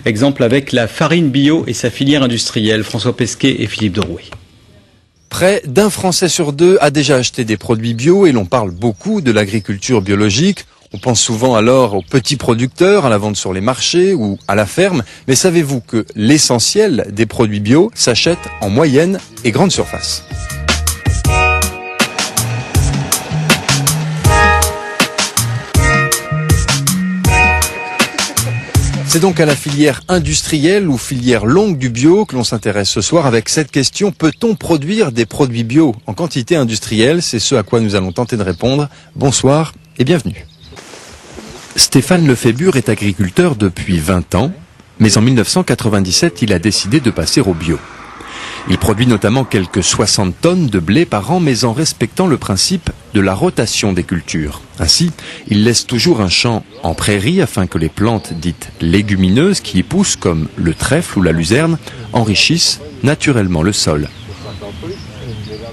Exemple avec la farine bio et sa filière industrielle. François Pesquet et Philippe Derouet. Près d'un Français sur deux a déjà acheté des produits bio et l'on parle beaucoup de l'agriculture biologique. On pense souvent alors aux petits producteurs, à la vente sur les marchés ou à la ferme. Mais savez-vous que l'essentiel des produits bio s'achète en moyenne et grande surface ? C'est donc à la filière industrielle ou filière longue du bio que l'on s'intéresse ce soir avec cette question: peut-on produire des produits bio en quantité industrielle? C'est ce à quoi nous allons tenter de répondre. Bonsoir et bienvenue. Stéphane Lefébure est agriculteur depuis 20 ans, mais en 1997, il a décidé de passer au bio. Il produit notamment quelques 60 tonnes de blé par an, mais en respectant le principe de la rotation des cultures. Ainsi, il laisse toujours un champ en prairie afin que les plantes dites légumineuses qui y poussent, comme le trèfle ou la luzerne, enrichissent naturellement le sol.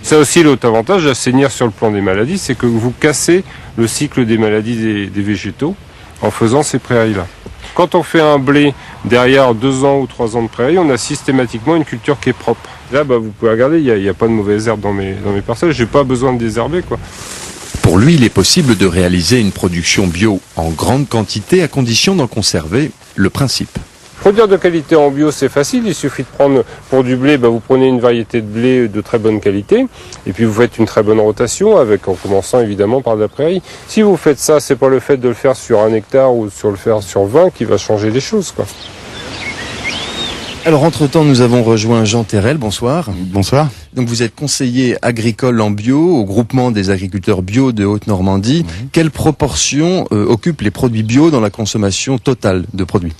Ça aussi, l'autre avantage d'assainir sur le plan des maladies, c'est que vous cassez le cycle des maladies des végétaux en faisant ces prairies-là. Quand on fait un blé derrière 2 ans ou 3 ans de prairie, on a systématiquement une culture qui est propre. Là, vous pouvez regarder, il n'y a pas de mauvaises herbes dans mes parcelles, j'ai pas besoin de désherber, quoi. Pour lui, il est possible de réaliser une production bio en grande quantité à condition d'en conserver le principe. Produire de qualité en bio, c'est facile. Il suffit de prendre, pour du blé, vous prenez une variété de blé de très bonne qualité, et puis vous faites une très bonne rotation, en commençant évidemment par de la prairie. Si vous faites ça, c'est pas le fait de le faire sur 1 hectare ou le faire sur 20 qui va changer les choses, quoi. Alors, entre-temps, nous avons rejoint Jean Terrel. Bonsoir. Bonsoir. Donc, vous êtes conseiller agricole en bio au groupement des agriculteurs bio de Haute-Normandie. Oui. Quelle proportion occupent les produits bio dans la consommation totale de produits ?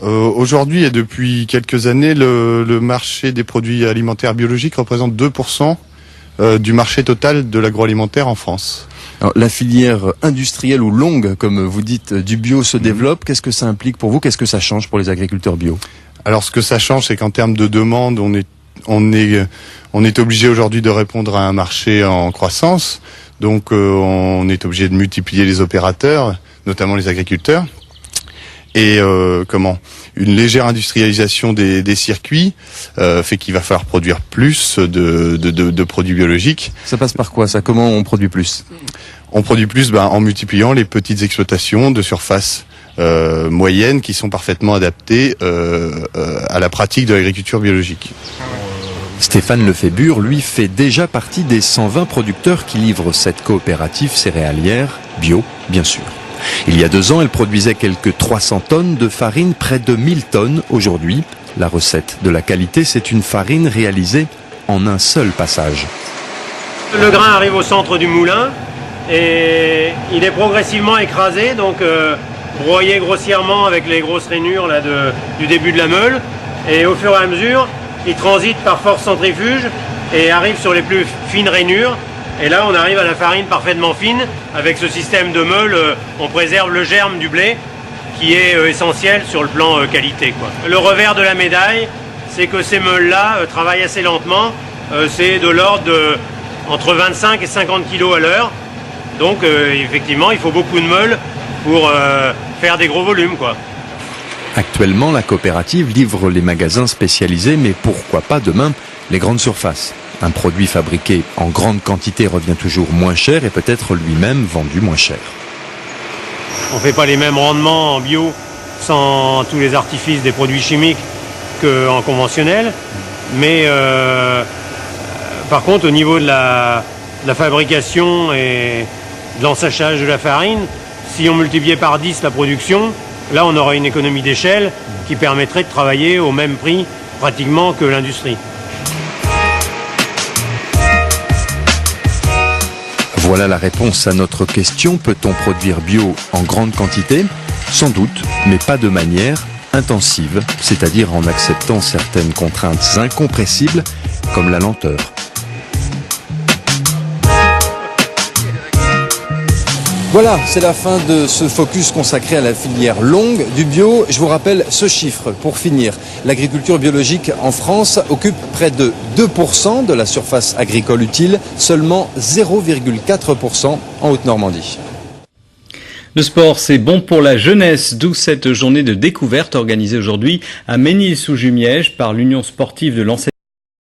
Aujourd'hui et depuis quelques années, le marché des produits alimentaires biologiques représente 2% du marché total de l'agroalimentaire en France. Alors, la filière industrielle ou longue, comme vous dites, du bio se développe. Qu'est-ce que ça implique pour vous? Qu'est-ce que ça change pour les agriculteurs bio? Alors, ce que ça change, c'est qu'en termes de demande, on est obligé aujourd'hui de répondre à un marché en croissance. Donc, on est obligé de multiplier les opérateurs, notamment les agriculteurs. Et une légère industrialisation des circuits fait qu'il va falloir produire plus de produits biologiques. Ça passe par quoi, ça? Comment on produit plus? On produit plus en multipliant les petites exploitations de surface moyennes qui sont parfaitement adaptées à la pratique de l'agriculture biologique. Stéphane Lefébure, lui, fait déjà partie des 120 producteurs qui livrent cette coopérative céréalière, bio, bien sûr. Il y a 2 ans, elle produisait quelques 300 tonnes de farine, près de 1000 tonnes aujourd'hui. La recette de la qualité, c'est une farine réalisée en un seul passage. Le grain arrive au centre du moulin et il est progressivement écrasé, donc broyé grossièrement avec les grosses rainures là, du début de la meule. Et au fur et à mesure, il transite par force centrifuge et arrive sur les plus fines rainures. Et là, on arrive à la farine parfaitement fine. Avec ce système de meule, on préserve le germe du blé, qui est essentiel sur le plan qualité, quoi. Le revers de la médaille, c'est que ces meules-là travaillent assez lentement. C'est de l'ordre de entre 25 et 50 kg à l'heure. Donc, effectivement, il faut beaucoup de meules pour faire des gros volumes, quoi. Actuellement, la coopérative livre les magasins spécialisés, mais pourquoi pas demain les grandes surfaces. Un produit fabriqué en grande quantité revient toujours moins cher et peut-être lui-même vendu moins cher. On ne fait pas les mêmes rendements en bio sans tous les artifices des produits chimiques qu'en conventionnel. Mais par contre, au niveau de la fabrication et de l'ensachage de la farine, si on multipliait par 10 la production, là on aurait une économie d'échelle qui permettrait de travailler au même prix pratiquement que l'industrie. Voilà la réponse à notre question. Peut-on produire bio en grande quantité? Sans doute, mais pas de manière intensive, c'est-à-dire en acceptant certaines contraintes incompressibles, comme la lenteur. Voilà, c'est la fin de ce focus consacré à la filière longue du bio. Je vous rappelle ce chiffre pour finir. L'agriculture biologique en France occupe près de 2% de la surface agricole utile, seulement 0,4% en Haute-Normandie. Le sport, c'est bon pour la jeunesse, d'où cette journée de découverte organisée aujourd'hui à Ménil-sous-Jumièges par l'Union sportive de Lancey